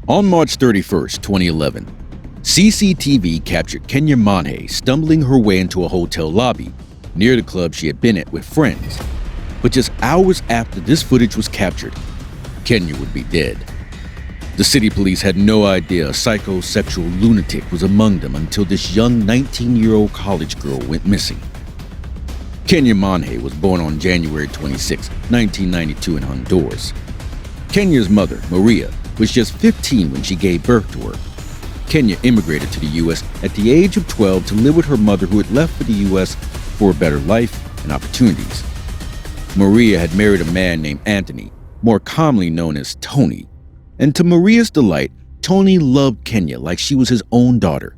On March 31st, 2011, CCTV captured Kenia Monge stumbling her way into a hotel lobby near the club she had been at with friends. But just hours after this footage was captured, Kenia would be dead. The city police had no idea a psychosexual lunatic was among them until this young 19-year-old college girl went missing. Kenia Monge was born on January 26, 1992 in Honduras. Kenia's mother, Maria, was just 15 when she gave birth to her. Kenia immigrated to the U.S. at the age of 12 to live with her mother, who had left for the U.S. for a better life and opportunities. Maria had married a man named Anthony, more commonly known as Tony. And to Maria's delight, Tony loved Kenia like she was his own daughter.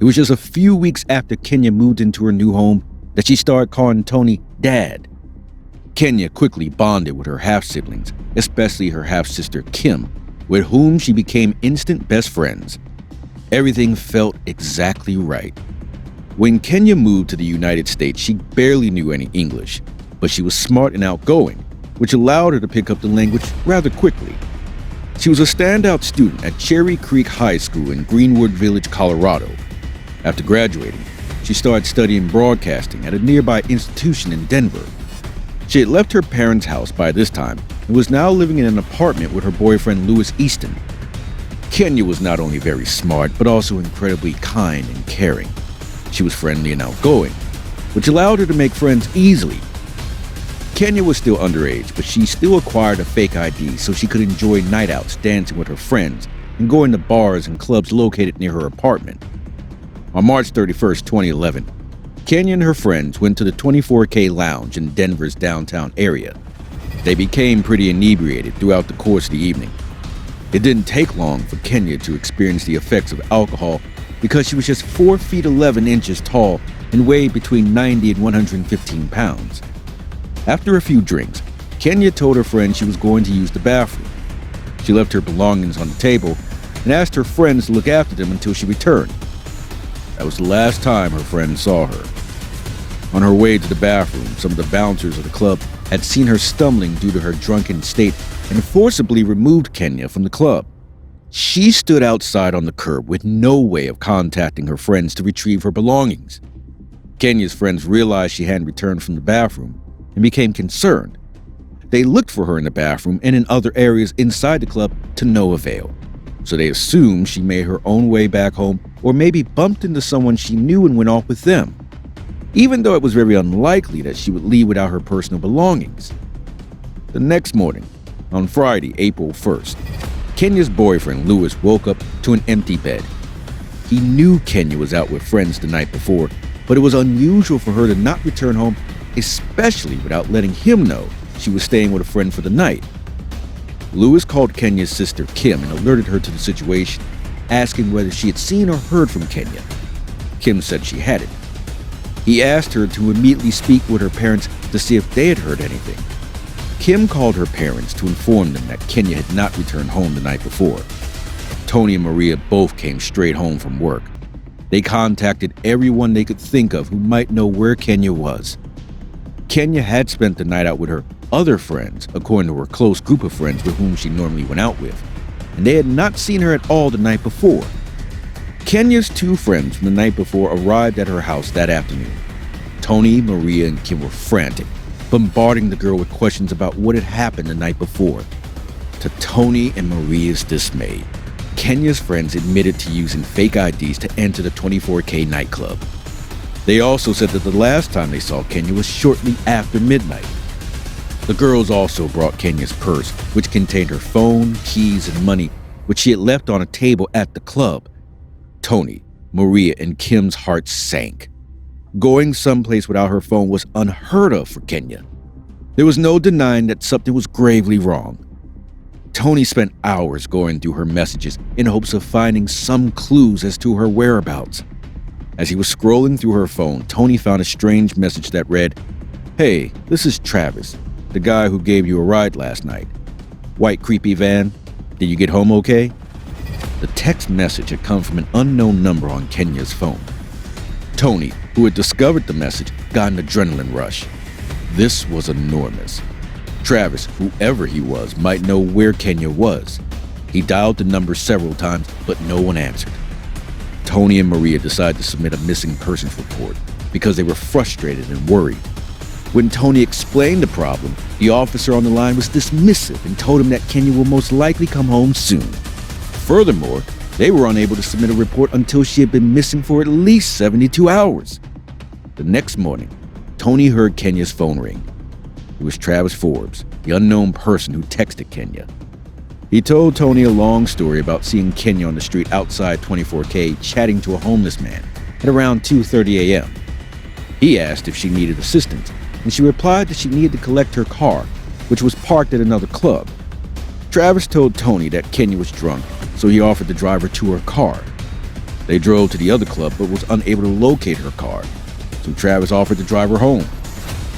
It was just a few weeks after Kenia moved into her new home that she started calling Tony Dad. Kenia quickly bonded with her half-siblings, especially her half-sister Kim, with whom she became instant best friends. Everything felt exactly right. When Kenia moved to the United States, she barely knew any English, but she was smart and outgoing, which allowed her to pick up the language rather quickly. She was a standout student at Cherry Creek High School in Greenwood Village, Colorado. After graduating, she started studying broadcasting at a nearby institution in Denver. She had left her parents' house by this time and was now living in an apartment with her boyfriend Louis Easton. Kenia was not only very smart, but also incredibly kind and caring. She was friendly and outgoing, which allowed her to make friends easily. Kenia was still underage, but she still acquired a fake ID so she could enjoy night outs dancing with her friends and going to bars and clubs located near her apartment. On March 31st, 2011, Kenia and her friends went to the 24K Lounge in Denver's downtown area. They became pretty inebriated throughout the course of the evening. It didn't take long for Kenia to experience the effects of alcohol because she was just 4 feet 11 inches tall and weighed between 90 and 115 pounds. After a few drinks, Kenia told her friend she was going to use the bathroom. She left her belongings on the table and asked her friends to look after them until she returned. That was the last time her friend saw her. On her way to the bathroom, some of the bouncers of the club had seen her stumbling due to her drunken state and forcibly removed Kenia from the club. She stood outside on the curb with no way of contacting her friends to retrieve her belongings. Kenia's friends realized she hadn't returned from the bathroom and became concerned. They looked for her in the bathroom and in other areas inside the club to no avail, so they assumed she made her own way back home or maybe bumped into someone she knew and went off with them, even though it was very unlikely that she would leave without her personal belongings. The next morning, on Friday, April 1st, Kenia's boyfriend Louis woke up to an empty bed. He knew Kenia was out with friends the night before, but it was unusual for her to not return home, especially without letting him know she was staying with a friend for the night. Louis called Kenia's sister Kim and alerted her to the situation, asking whether she had seen or heard from Kenia. Kim said she hadn't. He asked her to immediately speak with her parents to see if they had heard anything. Kim called her parents to inform them that Kenia had not returned home the night before. Tony and Maria both came straight home from work. They contacted everyone they could think of who might know where Kenia was. Kenia had spent the night out with her other friends, according to her close group of friends with whom she normally went out with, and they had not seen her at all the night before. Kenia's two friends from the night before arrived at her house that afternoon. Tony, Maria, and Kim were frantic, bombarding the girl with questions about what had happened the night before. To Tony and Maria's dismay, Kenia's friends admitted to using fake IDs to enter the 24K nightclub. They also said that the last time they saw Kenia was shortly after midnight. The girls also brought Kenia's purse, which contained her phone, keys, and money, which she had left on a table at the club. Tony, Maria, and Kim's hearts sank. Going someplace without her phone was unheard of for Kenia. There was no denying that something was gravely wrong. Tony spent hours going through her messages in hopes of finding some clues as to her whereabouts. As he was scrolling through her phone, Tony found a strange message that read, "Hey, this is Travis, the guy who gave you a ride last night. White creepy van. Did you get home okay?" The text message had come from an unknown number on Kenia's phone. Tony, who had discovered the message, got an adrenaline rush. This was enormous. Travis, whoever he was, might know where Kenia was. He dialed the number several times, but no one answered. Tony and Maria decided to submit a missing persons report because they were frustrated and worried. When Tony explained the problem, the officer on the line was dismissive and told him that Kenia will most likely come home soon. Furthermore, they were unable to submit a report until she had been missing for at least 72 hours. The next morning, Tony heard Kenia's phone ring. It was Travis Forbes, the unknown person who texted Kenia. He told Tony a long story about seeing Kenia on the street outside 24K chatting to a homeless man at around 2:30 a.m. He asked if she needed assistance, and she replied that she needed to collect her car, which was parked at another club. Travis told Tony that Kenia was drunk, so he offered to drive her to her car. They drove to the other club but was unable to locate her car, so Travis offered to drive her home.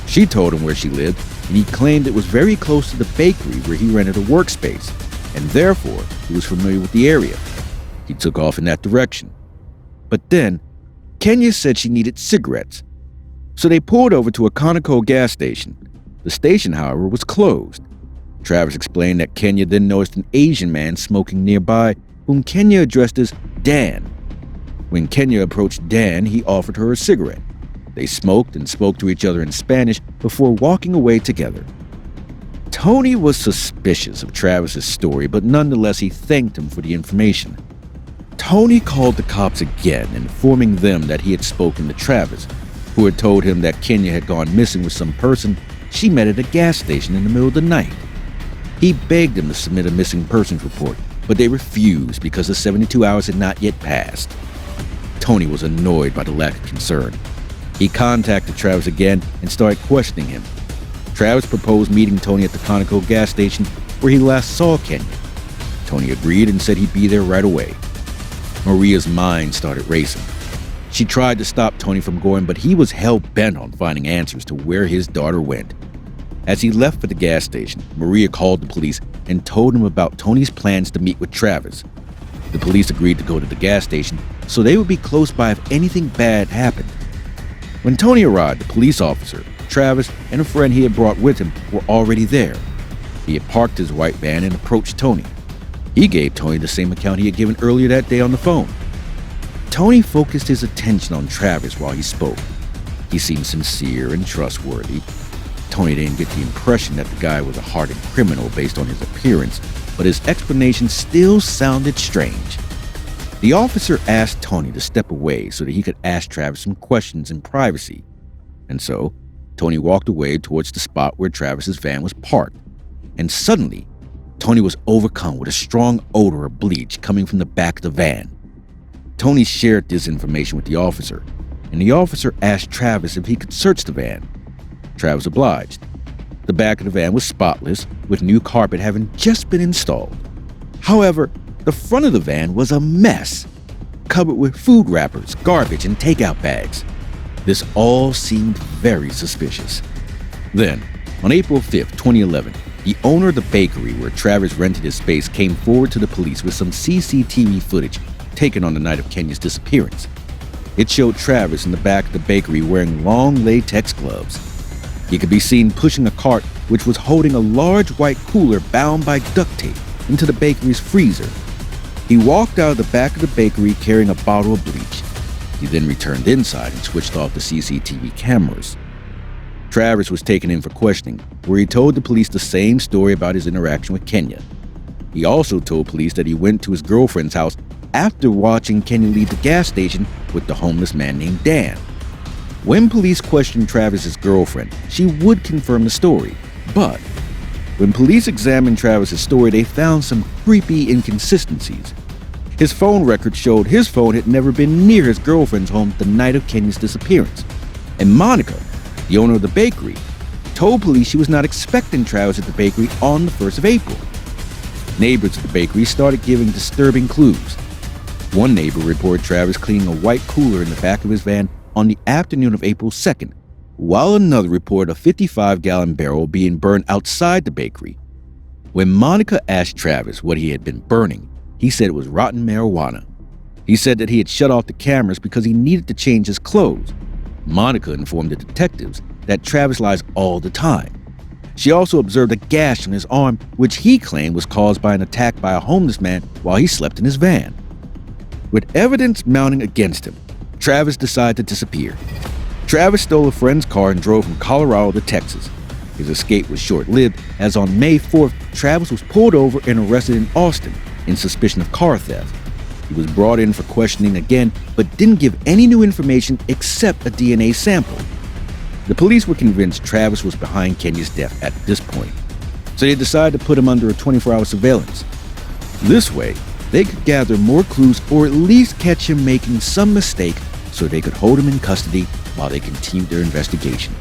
She told him where she lived, and he claimed it was very close to the bakery where he rented a workspace, and therefore he was familiar with the area. He took off in that direction. But then, Kenia said she needed cigarettes, so they pulled over to a Conoco gas station. The station, however, was closed. Travis explained that Kenia then noticed an Asian man smoking nearby, whom Kenia addressed as Dan. When Kenia approached Dan, he offered her a cigarette. They smoked and spoke to each other in Spanish before walking away together. Tony was suspicious of Travis's story, but nonetheless he thanked him for the information. Tony called the cops again, informing them that he had spoken to Travis, who had told him that Kenia had gone missing with some person she met at a gas station in the middle of the night. He begged them to submit a missing persons report, but they refused because the 72 hours had not yet passed. Tony was annoyed by the lack of concern. He contacted Travis again and started questioning him. Travis proposed meeting Tony at the Conoco gas station where he last saw Kenia. Tony agreed and said he'd be there right away. Maria's mind started racing. She tried to stop Tony from going, but he was hell-bent on finding answers to where his daughter went. As he left for the gas station, Maria called the police and told him about Tony's plans to meet with Travis. The police agreed to go to the gas station so they would be close by if anything bad happened. When Tony arrived, the police officer, Travis, and a friend he had brought with him were already there. He had parked his white van and approached Tony. He gave Tony the same account he had given earlier that day on the phone. Tony focused his attention on Travis while he spoke. He seemed sincere and trustworthy. Tony didn't get the impression that the guy was a hardened criminal based on his appearance, but his explanation still sounded strange. The officer asked Tony to step away so that he could ask Travis some questions in privacy. And so, Tony walked away towards the spot where Travis's van was parked. And suddenly, Tony was overcome with a strong odor of bleach coming from the back of the van. Tony shared this information with the officer, and the officer asked Travis if he could search the van. Travis obliged. The back of the van was spotless, with new carpet having just been installed. However, the front of the van was a mess, covered with food wrappers, garbage, and takeout bags. This all seemed very suspicious. Then, on April 5, 2011, the owner of the bakery where Travis rented his space came forward to the police with some CCTV footage taken on the night of Kenia's disappearance. It showed Travis in the back of the bakery wearing long latex gloves. He could be seen pushing a cart which was holding a large white cooler bound by duct tape into the bakery's freezer. He walked out of the back of the bakery carrying a bottle of bleach. He then returned inside and switched off the CCTV cameras. Travis was taken in for questioning, where he told the police the same story about his interaction with Kenia. He also told police that he went to his girlfriend's house after watching Kenia leave the gas station with the homeless man named Dan. When police questioned Travis's girlfriend, she would confirm the story, but when police examined Travis's story, they found some creepy inconsistencies. His phone record showed his phone had never been near his girlfriend's home the night of Kenia's disappearance, and Monica, the owner of the bakery, told police she was not expecting Travis at the bakery on the 1st of April. Neighbors at the bakery started giving disturbing clues. One neighbor reported Travis cleaning a white cooler in the back of his van on the afternoon of April 2nd, while another reported a 55-gallon barrel being burned outside the bakery. When Monica asked Travis what he had been burning, he said it was rotten marijuana. He said that he had shut off the cameras because he needed to change his clothes. Monica informed the detectives that Travis lies all the time. She also observed a gash on his arm, which he claimed was caused by an attack by a homeless man while he slept in his van. With evidence mounting against him, Travis decided to disappear. Travis stole a friend's car and drove from Colorado to Texas. His escape was short-lived, as on May 4th, Travis was pulled over and arrested in Austin in suspicion of car theft. He was brought in for questioning again, but didn't give any new information except a DNA sample. The police were convinced Travis was behind Kenia's death at this point, so they decided to put him under a 24-hour surveillance. This way, they could gather more clues or at least catch him making some mistake so they could hold him in custody while they continued their investigation.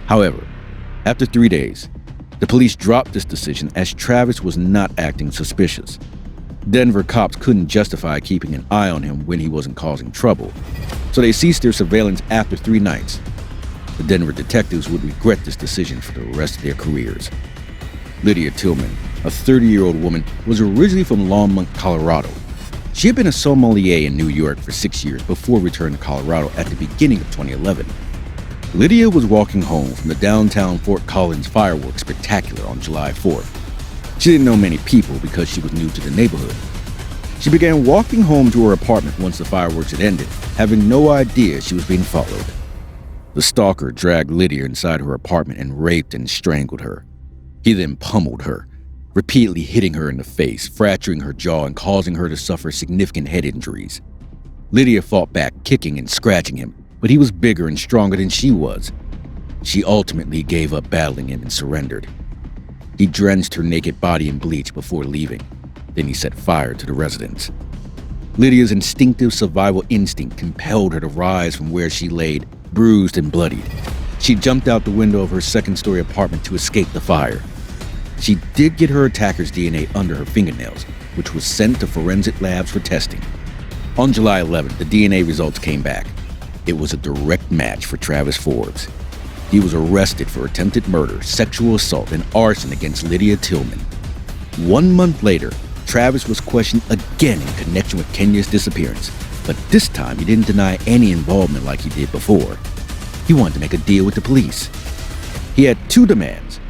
However, after 3 days, the police dropped this decision as Travis was not acting suspicious. Denver cops couldn't justify keeping an eye on him when he wasn't causing trouble, so they ceased their surveillance after 3 nights. The Denver detectives would regret this decision for the rest of their careers. Lydia Tillman, a 30-year-old woman, was originally from Longmont, Colorado. She had been a sommelier in New York for 6 years before returning to Colorado at the beginning of 2011. Lydia was walking home from the downtown Fort Collins fireworks spectacular on July 4th. She didn't know many people because she was new to the neighborhood. She began walking home to her apartment once the fireworks had ended, having no idea she was being followed. The stalker dragged Lydia inside her apartment and raped and strangled her. He then pummeled her, repeatedly hitting her in the face, fracturing her jaw and causing her to suffer significant head injuries. Lydia fought back, kicking and scratching him, but he was bigger and stronger than she was. She ultimately gave up battling him and surrendered. He drenched her naked body in bleach before leaving. Then he set fire to the residence. Lydia's instinctive survival instinct compelled her to rise from where she laid, bruised and bloodied. She jumped out the window of her second-story apartment to escape the fire. She did get her attacker's DNA under her fingernails, which was sent to forensic labs for testing. On July 11th, the DNA results came back. It was a direct match for Travis Forbes. He was arrested for attempted murder, sexual assault, and arson against Lydia Tillman. 1 month later, Travis was questioned again in connection with Kenia's disappearance, but this time he didn't deny any involvement like he did before. He wanted to make a deal with the police. He had 2 demands.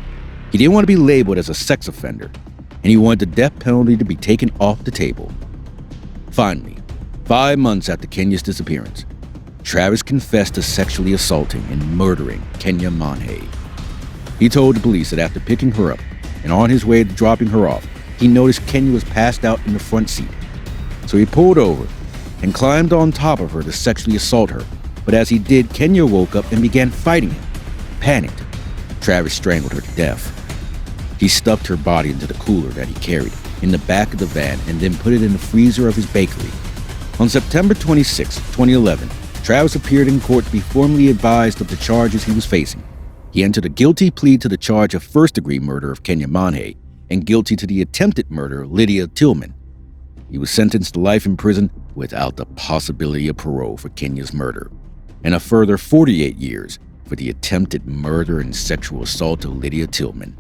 He didn't want to be labeled as a sex offender, and he wanted the death penalty to be taken off the table. Finally, 5 months after Kenia's disappearance, Travis confessed to sexually assaulting and murdering Kenia Monge. He told the police that after picking her up and on his way to dropping her off, he noticed Kenia was passed out in the front seat. So he pulled over and climbed on top of her to sexually assault her. But as he did, Kenia woke up and began fighting him. Panicked, Travis strangled her to death. He stuffed her body into the cooler that he carried in the back of the van and then put it in the freezer of his bakery. On September 26, 2011, Travis appeared in court to be formally advised of the charges he was facing. He entered a guilty plea to the charge of first-degree murder of Kenia Monge and guilty to the attempted murder of Lydia Tillman. He was sentenced to life in prison without the possibility of parole for Kenia's murder, and a further 48 years for the attempted murder and sexual assault of Lydia Tillman.